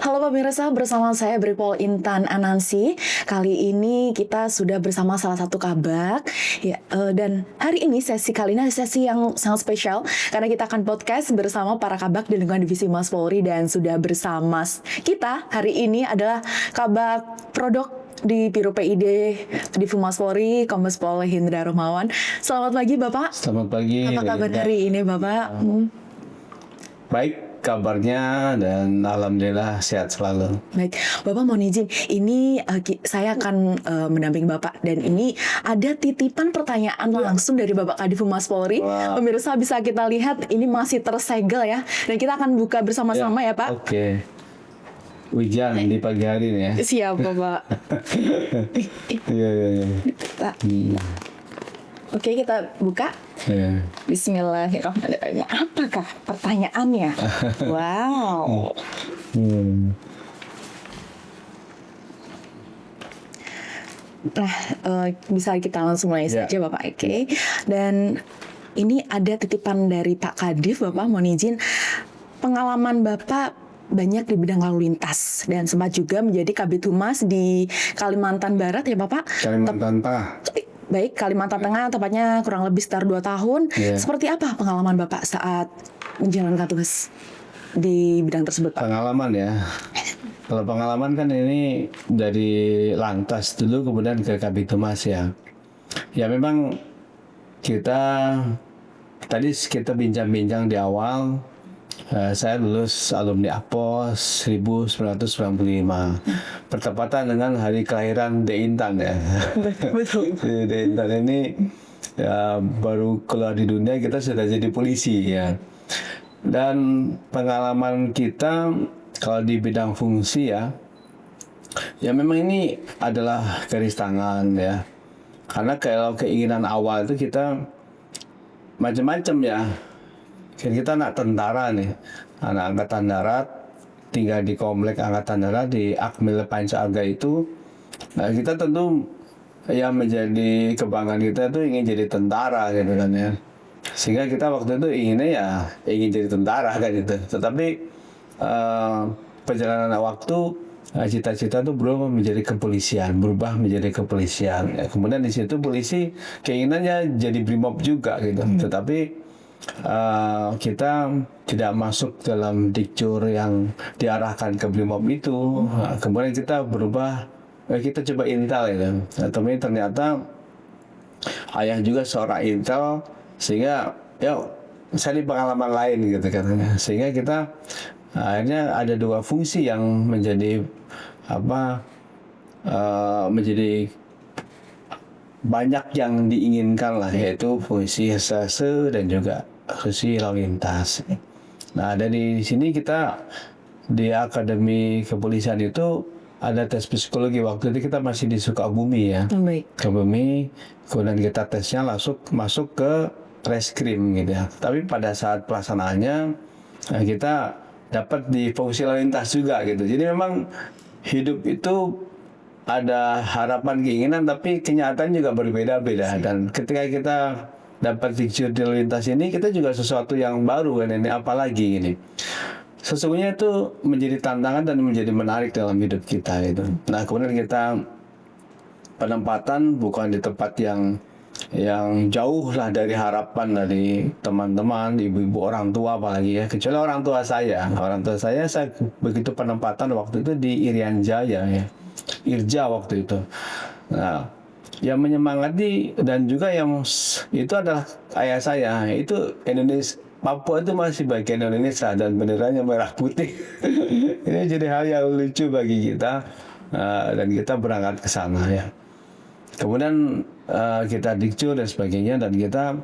Halo pemirsa, bersama saya Bripol Intan Anansi. Kali ini kita sudah bersama salah satu kabak ya, dan hari ini sesi kali ini sesi yang sangat spesial karena kita akan podcast bersama para kabak di lingkungan divisi Humas Polri, dan sudah bersama kita hari ini adalah kabak Prodok di Biro PID di Humas Polri, Kombes Pol Hindra Romawan. Selamat pagi Bapak. Selamat pagi. Apa kabar hari ini Bapak? Baik kabarnya dan alhamdulillah sehat selalu. Baik, Bapak mohon izin, ini saya akan mendampingi Bapak, dan ini ada titipan pertanyaan langsung dari Bapak Kadif Humas Polri. Wah. Pemirsa bisa kita lihat ini masih tersegel ya, dan kita akan buka bersama-sama ya Pak. Oke. Hujan di pagi hari ini ya. Siap Bapak. Iya. Oke, kita buka. Iya. Bismillahirrahmanirrahim. Apakah pertanyaannya? Wow. Nah, bisa kita langsung mulai Ya. saja Bapak. Oke. Dan ini ada titipan dari Pak Kadif, Bapak mohon izin. Pengalaman Bapak banyak di bidang lalu lintas dan sempat juga menjadi Kabid Humas di Kalimantan Barat ya Bapak. Kalimantan Tengah. Baik, Kalimantan Tengah, tepatnya kurang lebih sekitar 2 tahun. Iya. Seperti apa pengalaman Bapak saat menjalankan tugas di bidang tersebut, Pak? Pengalaman ya. Kalau pengalaman kan ini dari lantas dulu kemudian ke Kabid Humas ya. Ya memang kita tadi kita bincang-bincang di awal. Saya lulus alumni APOS 1995, bertepatan dengan hari kelahiran De Intan ya. Betul. De Intan ini ya, baru keluar di dunia kita sudah jadi polisi ya. Dan pengalaman kita kalau di bidang fungsi ya memang ini adalah garis tangan ya. Karena kalau keinginan awal itu kita macam-macam ya. Kita anak tentara nih, anak angkatan darat, tinggal di komplek angkatan darat di Akmil Panca Arga itu. Nah kita tentu yang menjadi kebanggaan kita itu ingin jadi tentara gitu kan ya. Sehingga kita waktu itu inginnya ya ingin jadi tentara kan gitu. Tetapi perjalanan waktu cita-cita itu berubah menjadi kepolisian, Ya, kemudian di situ polisi keinginannya jadi brimob juga gitu. Tetapi kita tidak masuk dalam dikcur yang diarahkan ke brimob itu. Kemudian kita berubah, kita coba intel gitu. Tapi ternyata ayah juga seorang intel, sehingga ya saya di pengalaman lain gitu katanya. Sehingga kita akhirnya ada dua fungsi yang menjadi menjadi banyak yang diinginkan lah, yaitu fungsi reserse dan juga fungsi lalu lintas. Nah dari sini kita di Akademi Kepolisian itu ada tes psikologi. Waktu itu kita masih di Sukabumi ya. Baik. Sukabumi, kemudian kita tesnya langsung masuk ke reskrim gitu ya. Tapi pada saat pelaksanaannya kita dapat di fungsi lalu lintas juga gitu. Jadi memang hidup itu ada harapan keinginan, tapi kenyataan juga berbeda-beda. Dan ketika kita dapat dikcur di lalu lintas ini, kita juga sesuatu yang baru kan ini, apalagi ini. Sesungguhnya itu menjadi tantangan dan menjadi menarik dalam hidup kita itu. Nah kemudian kita penempatan bukan di tempat yang jauh lah dari harapan dari teman-teman, ibu-ibu orang tua apalagi ya, kecuali orang tua saya begitu penempatan waktu itu di Irian Jaya ya, Irja waktu itu. Nah yang menyemangati dan juga yang itu adalah ayah saya, itu Indonesia, Papua itu masih bagian Indonesia dan benderanya merah putih. Ini jadi hal yang lucu bagi kita, dan kita berangkat ke sana ya. Kemudian kita dikcur dan sebagainya, dan kita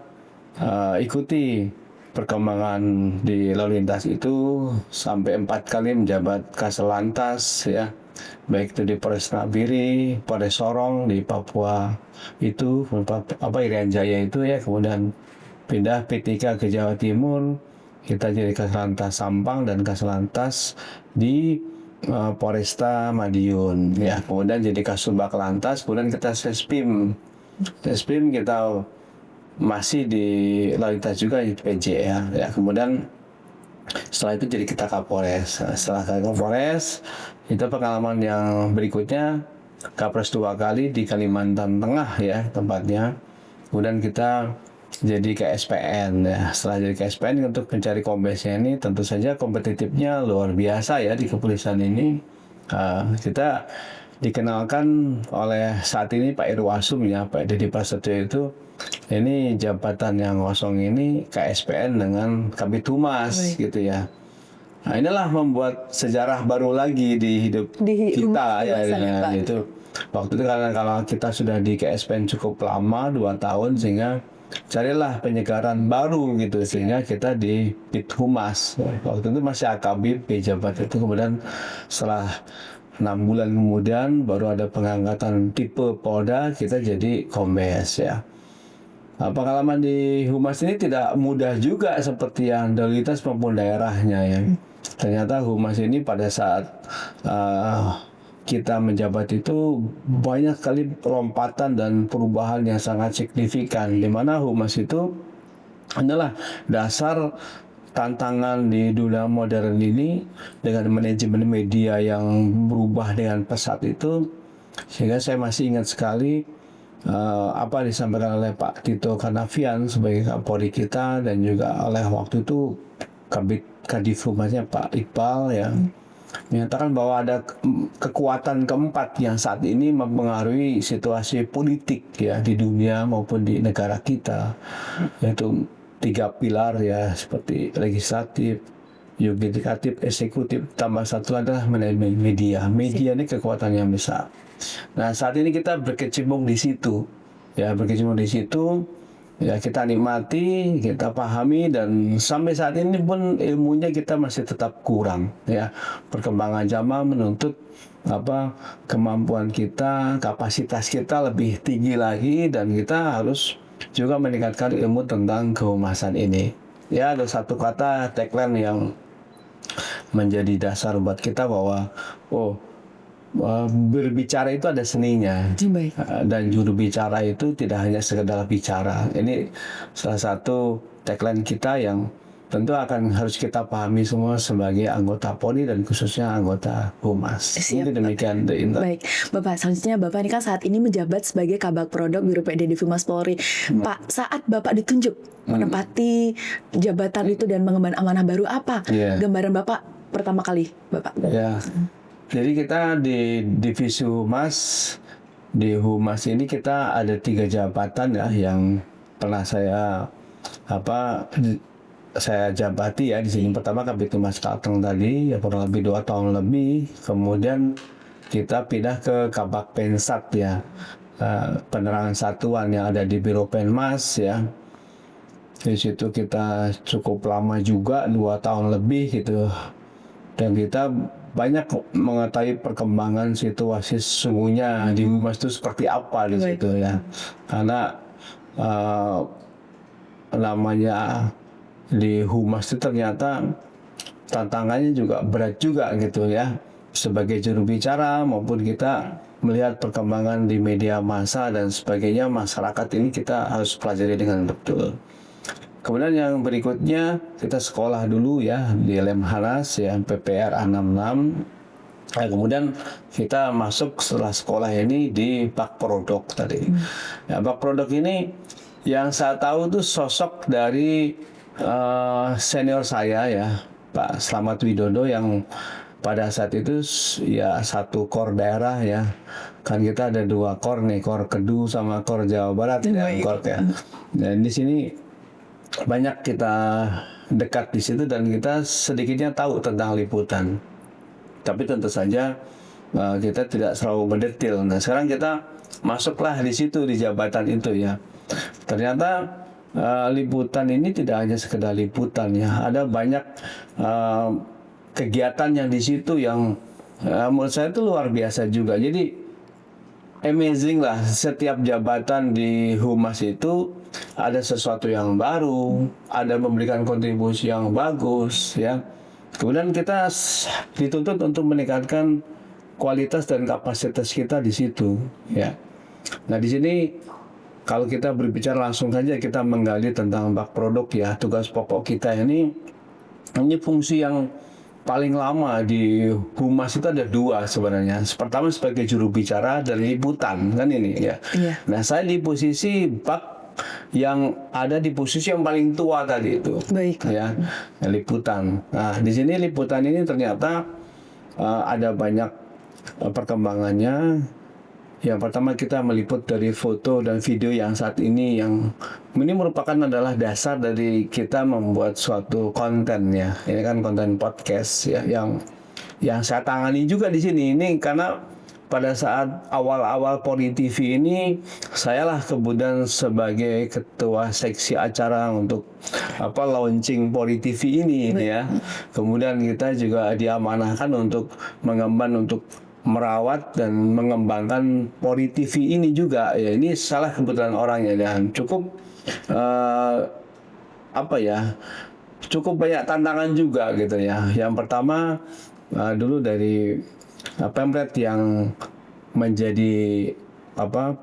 ikuti perkembangan di lalu lintas itu sampai 4 kali menjabat Kaslantas ya, baik itu di Polres Nabiri, Polres Sorong di Papua itu Irian Jaya itu ya, kemudian pindah P3 ke Jawa Timur, kita jadi Kaslantas Sampang dan Kaslantas di Polresta Madiun ya, kemudian jadi Kasubag Lantas, kemudian kita Sespim kita masih di lalu lintas juga di PJ ya, kemudian Setelah itu jadi kita Kapolres. Nah, setelah Kapolres, itu pengalaman yang berikutnya Kapolres 2 kali di Kalimantan Tengah ya tempatnya. Kemudian kita jadi KSPN ya. Setelah jadi KSPN untuk mencari kombesnya ini tentu saja kompetitifnya luar biasa ya di kepolisian ini. Kita dikenalkan oleh saat ini Pak Irwasum ya, Pak Deddy Prasetyo itu, ini jabatan yang kosong ini KSPN dengan Kabid Humas gitu ya. Nah inilah membuat sejarah baru lagi di hidup Di kita ya, Pak. itu. Waktu itu karena kalau kita sudah di KSPN cukup lama 2 tahun sehingga carilah penyegaran baru gitu sehingga kita di Bid Humas. Waktu itu masih AKBP jabat itu, kemudian setelah 6 bulan kemudian baru ada pengangkatan tipe Polda, kita jadi Kombes ya. Nah, pengalaman di Humas ini tidak mudah juga seperti yang lintas maupun daerahnya ya. Ternyata Humas ini pada saat kita menjabat itu banyak sekali lompatan dan perubahan yang sangat signifikan, di mana Humas itu adalah dasar tantangan di dunia modern ini dengan manajemen media yang berubah dengan pesat itu, sehingga saya masih ingat sekali apa disampaikan oleh Pak Tito Karnavian sebagai Kapolri kita dan juga oleh waktu itu Kadif Humasnya Pak Iqbal ya, menyatakan bahwa ada kekuatan keempat yang saat ini mempengaruhi situasi politik ya di dunia maupun di negara kita, yaitu 3 pilar ya, seperti legislatif, yudikatif, eksekutif, tambah satu adalah manajemen media. Media ini kekuatan yang besar. Nah saat ini kita berkecimpung di situ ya, berkecimpung di situ ya, kita nikmati, kita pahami, dan sampai saat ini pun ilmunya kita masih tetap kurang ya. Perkembangan zaman menuntut kemampuan kita, kapasitas kita lebih tinggi lagi, dan kita harus juga meningkatkan ilmu tentang kehumasan ini. Ya, ada satu kata tagline yang menjadi dasar buat kita bahwa berbicara itu ada seninya. Baik. Dan juru bicara itu tidak hanya sekedar bicara. Ini salah satu tagline kita yang tentu akan harus kita pahami semua sebagai anggota Polri dan khususnya anggota Humas. Siap, Ini demikian. Baik, Bapak, selanjutnya Bapak ini kan saat ini menjabat sebagai Kabag Prodok Biro PD Divmas Polri. Pak, saat Bapak ditunjuk menempati jabatan itu dan mengemban amanah baru, apa gambaran Bapak pertama kali, Bapak? Ya, jadi kita di Divisi Humas, di Humas ini kita ada 3 jabatan ya yang pernah saya jabati ya di sini. Pertama Kabid Humas Kalteng tadi ya, kurang lebih 2 tahun lebih. Kemudian kita pindah ke Kabag Pensat ya, penerangan satuan yang ada di Biro Penmas ya. Di situ kita cukup lama juga, 2 tahun lebih gitu. Dan kita banyak mengetahui perkembangan situasi sesungguhnya di Humas itu seperti apa di situ ya. Karena namanya di Humas itu ternyata tantangannya juga berat juga gitu ya. Sebagai juru bicara maupun kita melihat perkembangan di media massa dan sebagainya, masyarakat ini kita harus pelajari dengan betul. Kemudian yang berikutnya kita sekolah dulu ya di Lemhanas ya, PPR A66. Nah, kemudian kita masuk setelah sekolah ini di Bakprodok tadi. Ya, Bakprodok ini yang saya tahu tuh sosok dari senior saya ya, Pak Slamet Widodo, yang pada saat itu ya satu kor daerah ya. Kan kita ada 2 kor nih, kor Kedu sama kor Jawa Barat ya, kor ya. Dan di sini banyak kita dekat di situ dan kita sedikitnya tahu tentang liputan. Tapi tentu saja kita tidak selalu mendetail. Nah, sekarang kita masuklah di situ di jabatan itu ya. Ternyata liputan ini tidak hanya sekedar liputan ya. Ada banyak kegiatan yang di situ yang menurut saya itu luar biasa juga. Jadi amazing lah, setiap jabatan di Humas itu ada sesuatu yang baru, ada memberikan kontribusi yang bagus ya. Kemudian kita dituntut untuk meningkatkan kualitas dan kapasitas kita di situ ya. Nah, di sini kalau kita berbicara langsung saja, kita menggali tentang Bakprodok ya, tugas pokok kita ini ini fungsi yang paling lama di humas itu ada dua sebenarnya. Pertama sebagai juru bicara dan liputan kan ini ya. Iya. Nah saya di posisi bak yang ada di posisi yang paling tua tadi itu. Baik. Ya, liputan. Nah di sini liputan ini ternyata ada banyak perkembangannya. Yang pertama kita meliput dari foto dan video yang saat ini ini merupakan adalah dasar dari kita membuat suatu konten ya. Ini kan konten podcast ya yang saya tangani juga di sini. Ini karena pada saat awal-awal Pori TV ini sayalah kemudian sebagai ketua seksi acara untuk launching Pori TV ini ya. Kemudian kita juga diamanahkan untuk mengemban untuk merawat dan mengembangkan Pori TV ini juga ya. Ini salah kebetulan orangnya dan cukup cukup banyak tantangan juga gitu ya. Yang pertama dulu dari Pemret yang menjadi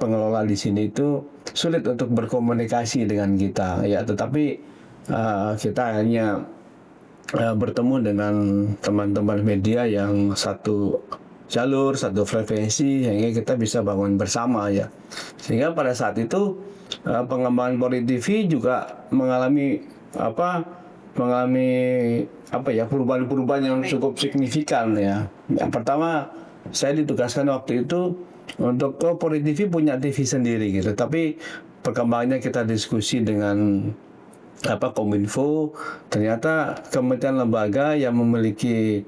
pengelola di sini itu sulit untuk berkomunikasi dengan kita ya, tetapi kita hanya bertemu dengan teman-teman media yang satu jalur, satu frekuensi, sehingga kita bisa bangun bersama ya. Sehingga pada saat itu pengembangan Pori TV juga mengalami perubahan-perubahan yang cukup signifikan ya. Yang pertama saya ditugaskan waktu itu untuk Pori TV punya TV sendiri gitu. Tapi perkembangannya kita diskusi dengan Kominfo, ternyata kementerian lembaga yang memiliki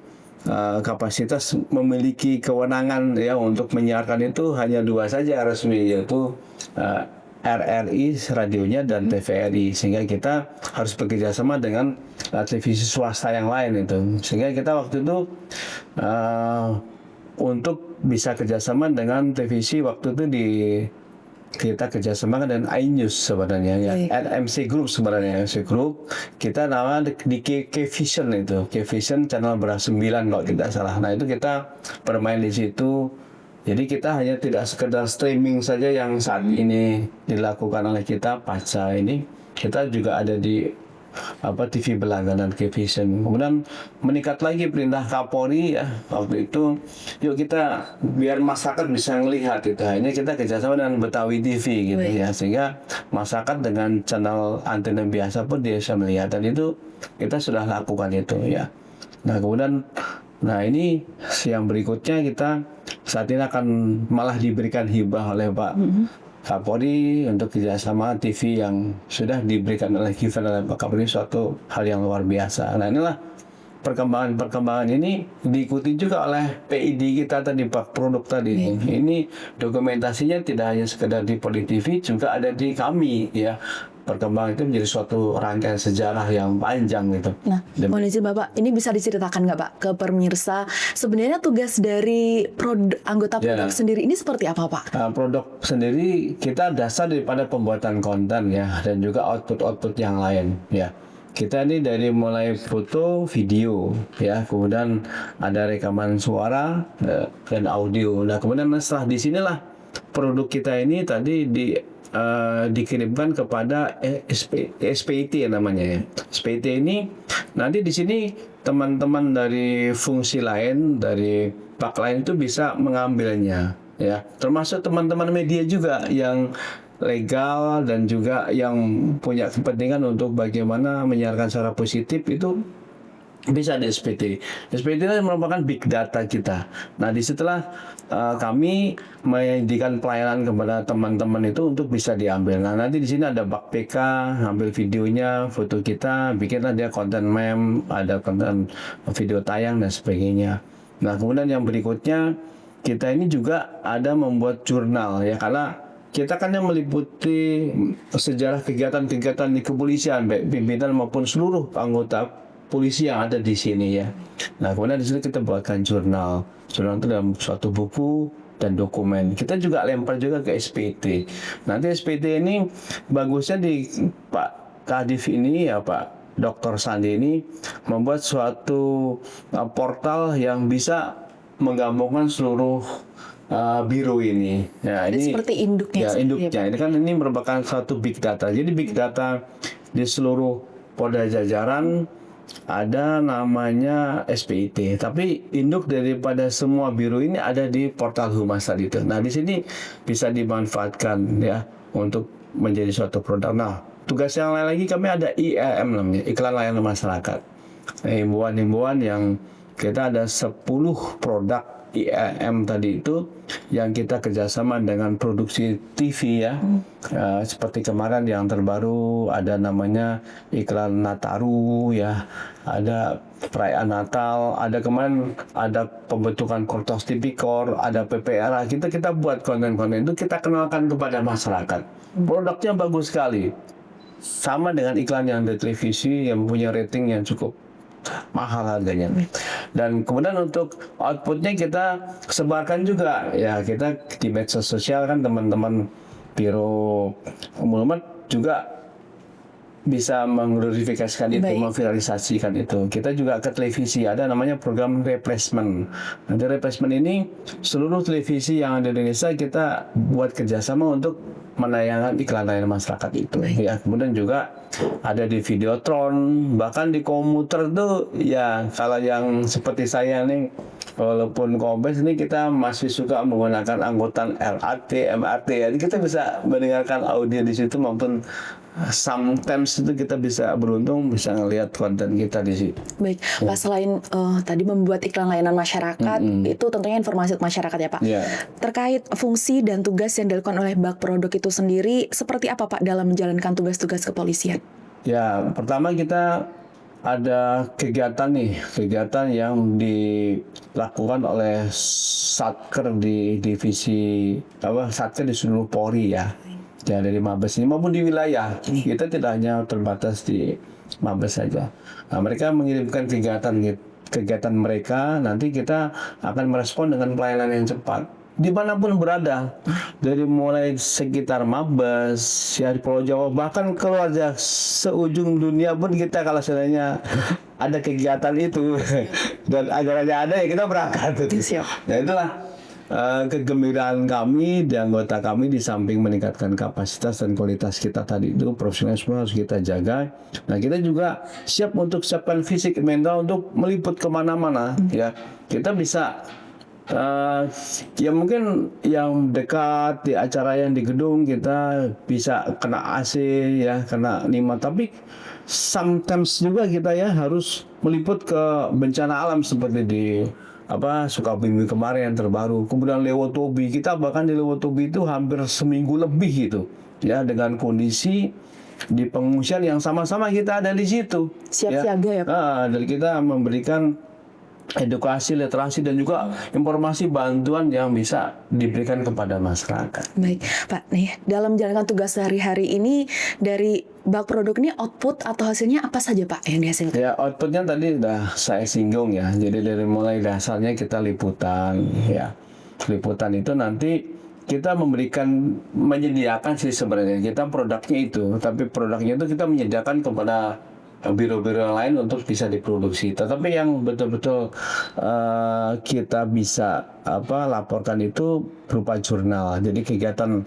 kapasitas, memiliki kewenangan ya untuk menyiarkan itu hanya dua saja resmi, yaitu RRI radionya dan TVRI, sehingga kita harus bekerja sama dengan televisi swasta yang lain itu, sehingga kita waktu itu untuk bisa kerjasama dengan televisi waktu itu kita kerjasama dengan iNews sebenarnya ya, MC Group sebenarnya. MC Group kita nama di K-Vision itu, K-Vision channel beras 9 kalau tidak salah. Nah itu kita bermain di situ. Jadi kita hanya tidak sekedar streaming saja yang saat ini dilakukan oleh kita pasca ini, kita juga ada di TV berlangganan K-Vision. Kemudian meningkat lagi perintah Kapolri ya waktu itu, yuk kita biar masyarakat bisa melihat itu. Ini kita kerjasama dengan Betawi TV gitu ya, sehingga masyarakat dengan channel antena biasa pun dia bisa melihat, dan itu kita sudah lakukan itu ya. Nah kemudian ini yang berikutnya kita saat ini akan malah diberikan hibah oleh Pak Kapolri untuk kerjasama TV yang sudah diberikan oleh Pak Kapolri, suatu hal yang luar biasa. Nah inilah perkembangan ini diikuti juga oleh PID kita tadi, Pak produk tadi. Ini dokumentasinya tidak hanya sekedar di Pori TV, juga ada di kami ya. Perkembangan itu menjadi suatu rangkaian sejarah yang panjang gitu. Nah, mohon izin Bapak, ini bisa diceritakan nggak Pak ke pemirsa sebenarnya tugas dari anggota produk sendiri ini seperti apa Pak? Produk sendiri kita dasar daripada pembuatan konten ya, dan juga output yang lain ya. Kita ini dari mulai foto, video ya, kemudian ada rekaman suara dan audio. Nah kemudian setelah di sinilah produk kita ini tadi dikirimkan kepada SPIT namanya ya. SPIT ini nanti di sini teman-teman dari fungsi lain, dari pak lain itu bisa mengambilnya ya, termasuk teman-teman media juga yang legal dan juga yang punya kepentingan untuk bagaimana menyiarkan secara positif itu bisa di SPT. SPT itu merupakan big data kita. Nah, disitulah kami menyediakan pelayanan kepada teman-teman itu untuk bisa diambil. Nah, nanti di sini ada bak PK, ambil videonya, foto kita, bikinlah dia konten meme, ada konten video tayang dan sebagainya. Nah, kemudian yang berikutnya kita ini juga ada membuat jurnal ya, karena kita kan yang meliputi sejarah kegiatan-kegiatan di kepolisian, baik pimpinan maupun seluruh anggota polisi yang ada di sini ya. Nah kemudian di sini kita buatkan jurnal itu dalam suatu buku dan dokumen. Kita juga lempar juga ke SPT. Nanti SPT ini bagusnya di Pak Kadif ini ya, Pak Dr. Sandi ini membuat suatu portal yang bisa menggabungkan seluruh biro ini. Ya, ini seperti induknya. Ya, induknya. Ini kan ini merupakan suatu big data. Jadi big data di seluruh Polda jajaran ada namanya SPIT. Tapi induk daripada semua biro ini ada di portal Humas tadi itu. Nah, di sini bisa dimanfaatkan ya untuk menjadi suatu produk. Nah, tugas yang lain lagi kami ada ILM namanya, Iklan Layanan Masyarakat. Nah, himbauan-himbauan yang kita ada 10 produk ILM tadi itu yang kita kerjasama dengan produksi TV ya. Seperti kemarin yang terbaru ada namanya iklan Nataru ya, ada perayaan Natal, ada kemarin ada pembentukan Kortos Tipikor, ada PPRA. Kita buat konten-konten itu kita kenalkan kepada masyarakat. Produknya bagus sekali. Sama dengan iklan yang di televisi yang punya rating yang cukup mahal harganya. Dan kemudian untuk outputnya kita sebarkan juga ya, kita di medsos sosial kan teman-teman Biro Umulmat juga bisa mengglorifikasikan itu, Baik. memviralisasikan itu. Kita juga ke televisi, ada namanya program replacement. Nanti replacement ini seluruh televisi yang ada di Indonesia kita buat kerjasama untuk menayangkan iklan layanan masyarakat itu. Ya, kemudian juga ada di Videotron, bahkan di komuter tuh ya, kalau yang seperti saya nih, walaupun Kombes ini kita masih suka menggunakan angkutan LRT, MRT ya, kita bisa mendengarkan audio di situ maupun sometimes itu kita bisa beruntung bisa ngelihat konten kita di situ. Baik, Pak, selain tadi membuat iklan layanan masyarakat, itu tentunya informasi untuk masyarakat ya, Pak. Ya. Terkait fungsi dan tugas yang dilakukan oleh Bak Produk itu sendiri, seperti apa, Pak, dalam menjalankan tugas-tugas kepolisian? Ya, pertama kita ada kegiatan yang dilakukan oleh Satker di divisi Satker di seluruh Polri ya. Ya, dari Mabes ini maupun di wilayah. Kita tidak hanya terbatas di Mabes saja. Nah, mereka mengirimkan kegiatan mereka, nanti kita akan merespon dengan pelayanan yang cepat dimanapun berada, dari mulai sekitar Mabes ya, di Pulau Jawa, bahkan keluar seujung dunia pun kita kalau seandainya ada kegiatan itu dan acaranya ada ya kita berangkat. Siap. Nah, itulah kegembiraan kami di anggota kami, di samping meningkatkan kapasitas dan kualitas kita tadi itu, profesionalisme harus kita jaga. Nah, kita juga siap untuk siapkan fisik mental untuk meliput kemana-mana ya. Kita bisa ya mungkin yang dekat di acara yang di gedung kita bisa kena AC ya, kena nikmat, tapi sometimes juga kita ya harus meliput ke bencana alam seperti di Sukabumi kemarin yang terbaru, kemudian Lewotobi. Kita bahkan di Lewotobi itu hampir seminggu lebih gitu ya, dengan kondisi di pengungsian yang sama-sama kita ada di situ. Siap siaga ya, Pak. Dan kita memberikan edukasi, literasi, dan juga informasi bantuan yang bisa diberikan kepada masyarakat. Baik, Pak. Nih, dalam menjalankan tugas sehari-hari ini dari Bak Produk ini output atau hasilnya apa saja, Pak, yang dihasilkan? Ya, outputnya tadi udah saya singgung ya. Jadi dari mulai dasarnya kita liputan ya. Liputan itu nanti kita menyediakan sih sebenarnya. Kita produknya itu, tapi produknya itu kita menyediakan kepada biro-biro yang lain untuk bisa diproduksi. Tetapi yang betul-betul kita bisa laporkan itu berupa jurnal. Jadi kegiatan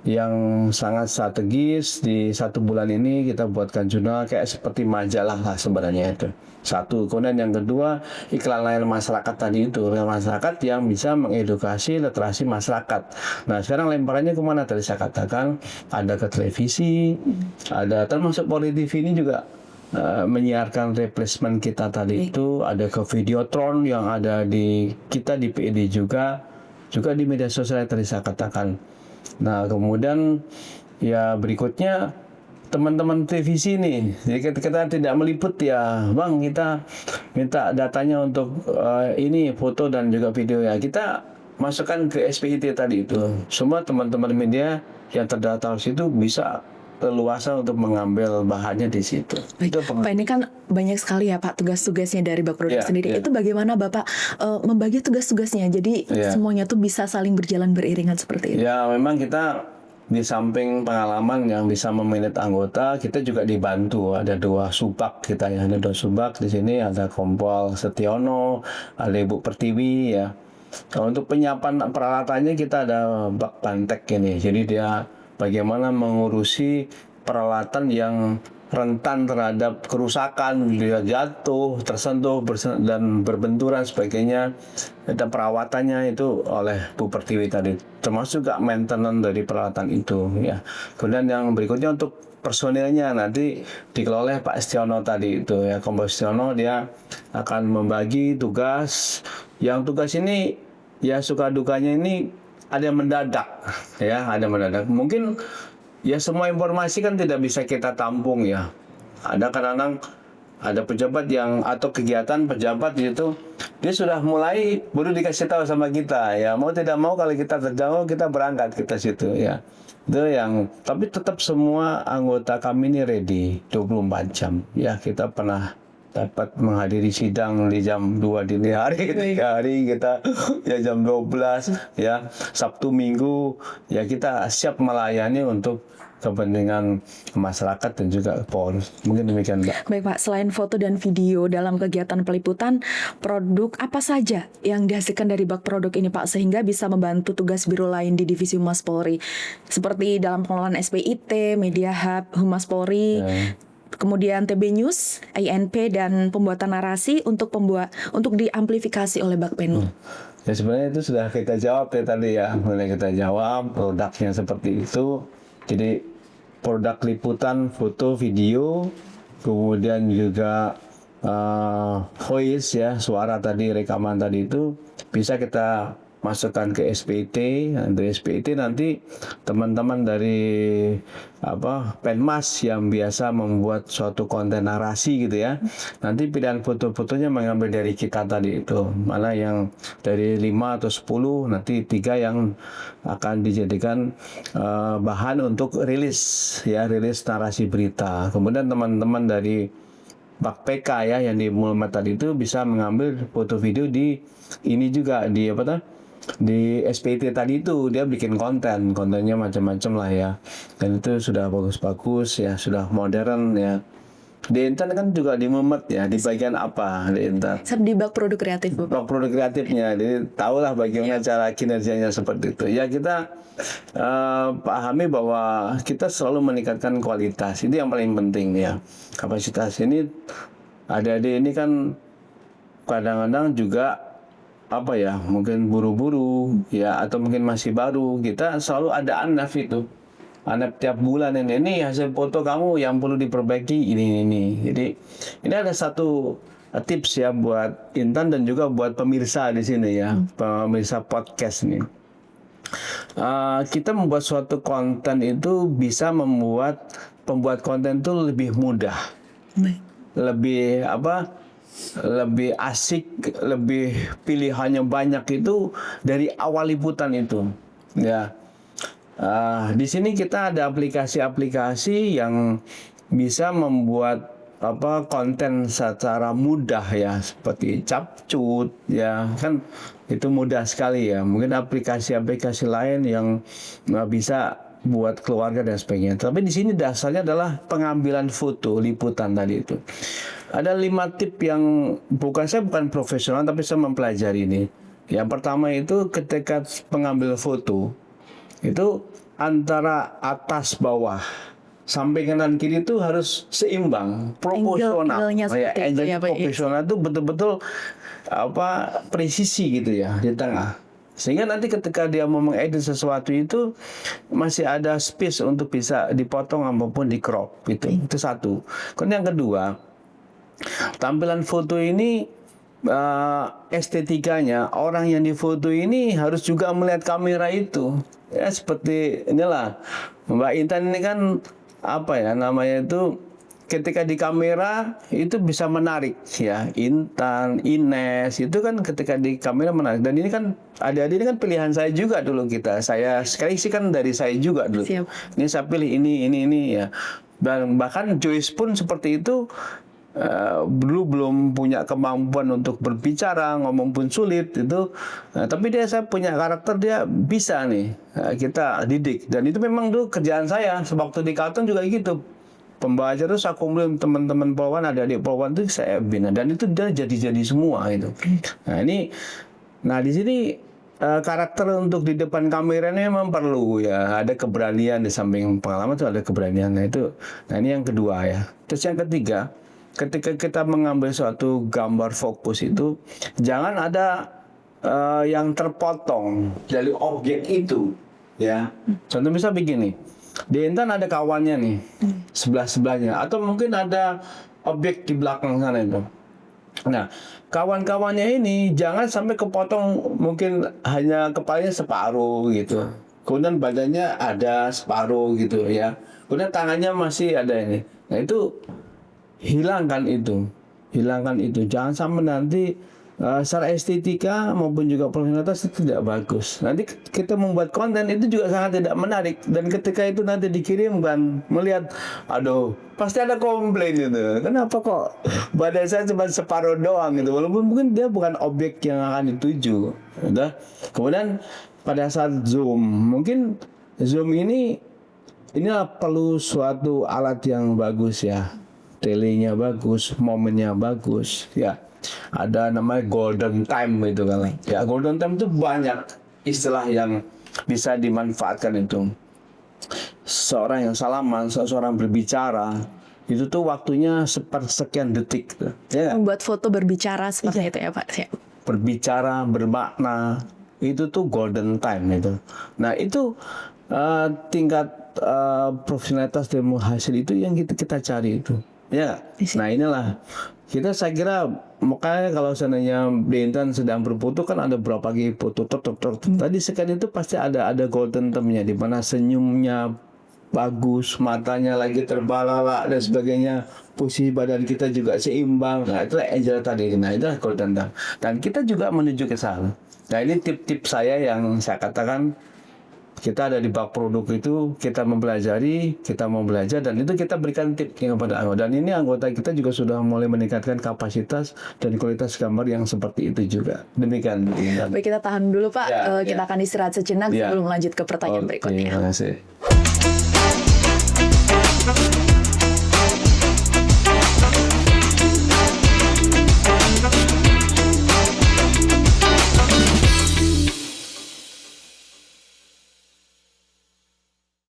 yang sangat strategis di 1 bulan ini kita buatkan jurnal kayak seperti majalah lah sebenarnya itu. Satu, kemudian yang kedua iklan layanan masyarakat tadi itu, masyarakat yang bisa mengedukasi literasi masyarakat. Nah, sekarang lemparannya kemana? Tadi saya katakan ada ke televisi, ada termasuk Polri TV ini juga menyiarkan replacement kita tadi itu, ada ke Videotron yang ada di kita di PED juga di media sosial yang tadi saya katakan. Nah, kemudian ya berikutnya teman-teman televisi nih, jadi kita tidak meliput ya, Bang, kita minta datanya untuk ini foto dan juga video ya, kita masukkan ke SPIT tadi itu. Semua teman-teman media yang terdaftar situ bisa leluasa untuk mengambil bahannya di situ. Baik, Pak, ini kan banyak sekali ya, Pak, tugas-tugasnya dari Bak Produk sendiri. Itu bagaimana Bapak membagi tugas-tugasnya? Jadi semuanya tuh bisa saling berjalan beriringan seperti itu. Ya, memang kita di samping pengalaman yang bisa memanage anggota, kita juga dibantu. Ada 2 subak kita ya, ada 2 subak di sini, ada Kompol Setiono, ada Ibu Pertiwi ya. Kalau untuk penyiapan peralatannya kita ada Bak Pantek ini. Jadi dia bagaimana mengurusi peralatan yang rentan terhadap kerusakan, dia jatuh, tersentuh, dan berbenturan sebagainya. Dan perawatannya itu oleh Bu Pertiwi tadi, termasuk juga maintenance dari peralatan itu ya. Kemudian yang berikutnya untuk personilnya nanti dikelola oleh Pak Istiono tadi itu ya, Kompes Istiono, dia akan membagi tugas. Yang tugas ini ya suka dukanya ini ada yang mendadak ya, ada mendadak. Mungkin ya semua informasi kan tidak bisa kita tampung ya. Ada kadang-kadang ada pejabat yang atau kegiatan pejabat itu dia sudah mulai baru dikasih tahu sama kita ya, mau tidak mau kalau kita terjauh kita berangkat kita situ ya. Itu yang, tapi tetap semua anggota kami ini ready 24 jam ya. Kita pernah dapat menghadiri sidang di jam 2 dini hari, 3 hari kita ya jam 12 ya, Sabtu Minggu ya, kita siap melayani untuk kepentingan masyarakat dan juga Polri. Mungkin demikian, Mbak. Baik Pak, selain foto dan video dalam kegiatan peliputan, produk apa saja yang dihasilkan dari bak produk ini Pak, sehingga bisa membantu tugas biro lain di Divisi Humas Polri, seperti dalam pengelolaan SPIT, Media Hub, Humas Polri, kemudian TB News, INP, dan pembuatan narasi untuk diamplifikasi oleh Bakpenu. Ya sebenarnya itu sudah kita jawab ya tadi ya, mulai kita jawab produknya seperti itu. Jadi produk liputan foto video, kemudian juga voice ya, suara tadi, rekaman tadi itu bisa kita masukkan ke SPIT. Dari SPIT nanti teman-teman dari Penmas yang biasa membuat suatu konten narasi gitu ya, nanti pilihan foto-fotonya mengambil dari kita tadi itu, mana yang dari 5 atau 10, nanti 3 yang akan dijadikan bahan untuk rilis ya, rilis narasi berita. Kemudian teman-teman dari Bak PK ya yang di Mulmet tadi itu bisa mengambil foto video di ini juga di di SPT tadi itu, dia bikin kontennya macam-macam lah ya, dan itu sudah bagus-bagus ya, sudah modern ya. Di Intan kan juga di Mulmet ya, di bagian apa di Intan? Di bak produk kreatif Bapak. Bak produk kreatifnya, jadi tahulah bagaimana cara kinerjanya seperti itu ya. Kita pahami bahwa kita selalu meningkatkan kualitas, itu yang paling penting ya. Kapasitas ini, adik-adik ini kan kadang-kadang juga mungkin buru-buru ya, atau mungkin masih baru. Kita selalu ada ANAF itu, ANAF tiap bulan, ini hasil foto kamu yang perlu diperbaiki ini. Jadi ini ada satu tips ya buat Intan dan juga buat pemirsa di sini ya, pemirsa podcast ini. Kita membuat suatu konten itu bisa membuat pembuat konten itu lebih mudah, lebih lebih asik, lebih pilihannya banyak itu dari awal liputan itu ya. Di sini kita ada aplikasi-aplikasi yang bisa membuat konten secara mudah ya, seperti Capcut ya, kan itu mudah sekali ya. Mungkin aplikasi-aplikasi lain yang bisa buat keluarga dan sebagainya. Tapi di sini dasarnya adalah pengambilan foto liputan tadi itu. Ada 5 tip yang saya bukan profesional tapi saya mempelajari ini. Yang pertama itu ketika pengambil foto itu antara atas bawah sampai kanan kiri itu harus seimbang, proporsional. Angle proporsional itu betul-betul presisi gitu ya di tengah. Sehingga nanti ketika dia mau mengedit sesuatu itu masih ada space untuk bisa dipotong maupun di crop gitu. Itu satu. Kemudian yang kedua, tampilan foto ini estetikanya orang yang difoto ini harus juga melihat kamera itu ya, seperti inilah Mbak Intan ini kan namanya itu ketika di kamera itu bisa menarik ya. Intan, Ines itu kan ketika di kamera menarik. Dan ini kan adik-adik ini kan pilihan saya juga dulu saya sekali sih kan dari saya juga dulu. Siap. Ini saya pilih ini ya. Dan bahkan Joyce pun seperti itu. Dulu belum punya kemampuan untuk berbicara, ngomong pun sulit itu, tapi saya punya karakter, dia bisa nih kita didik. Dan itu memang dulu kerjaan saya sewaktu di Kalteng juga gitu, pembaca terus aku belum teman-teman Polwan, adik-adik Polwan itu saya bina, dan itu dia jadi semua itu. Nah di sini karakter untuk di depan kamera ini memang perlu ya, ada keberanian di samping pengalaman itu ada keberanian. Nah ini yang kedua ya. Terus yang ketiga, ketika kita mengambil suatu gambar fokus itu jangan ada yang terpotong dari objek itu ya. Contoh misal begini, di Intan ada kawannya nih sebelah-sebelahnya, atau mungkin ada objek di belakang sana itu. Nah, kawan-kawannya ini jangan sampai kepotong, mungkin hanya kepalanya separuh gitu. Kemudian badannya ada separuh gitu ya. Kemudian tangannya masih ada ini. Nah, itu hilangkan itu. Hilangkan itu. Jangan sampai nanti secara estetika maupun juga profesionalitas itu tidak bagus. Nanti kita membuat konten itu juga sangat tidak menarik, dan ketika itu nanti dikirimkan melihat, aduh, pasti ada komplain gitu. Kenapa kok badan saya cuma separuh doang gitu, walaupun mungkin dia bukan objek yang akan dituju. Udah. Kemudian pada saat zoom, mungkin zoom inilah perlu suatu alat yang bagus ya. Telenya bagus, momennya bagus ya. Ada namanya golden time gitu kan. Ya, golden time itu banyak istilah yang bisa dimanfaatkan itu. Seorang yang salaman, seorang berbicara, itu tuh waktunya sepersekian detik. Ya. Membuat foto berbicara seperti itu ya Pak. Ya. Berbicara, bermakna, itu tuh golden time itu. Nah itu tingkat profesionalitas dan hasil itu yang kita cari itu. Ya, nah inilah kita, saya kira makanya kalau seandainya Intan sedang berfoto kan ada berapa lagi foto tadi sekali itu pasti ada golden time-nya, di mana senyumnya bagus, matanya lagi terbalalak dan sebagainya, posisi badan kita juga seimbang. Nah itu Angel tadi, nah itu golden time, dan kita juga menuju ke sana. Nah ini tip-tip saya yang saya katakan. Kita ada di bak produk itu, kita mempelajari, kita mau belajar, dan itu kita berikan tipsnya kepada anggota. Dan ini anggota kita juga sudah mulai meningkatkan kapasitas dan kualitas gambar yang seperti itu juga. Demikian. Baik, kita tahan dulu Pak. Kita akan istirahat sejenak sebelum lanjut ke pertanyaan berikutnya. Terima kasih.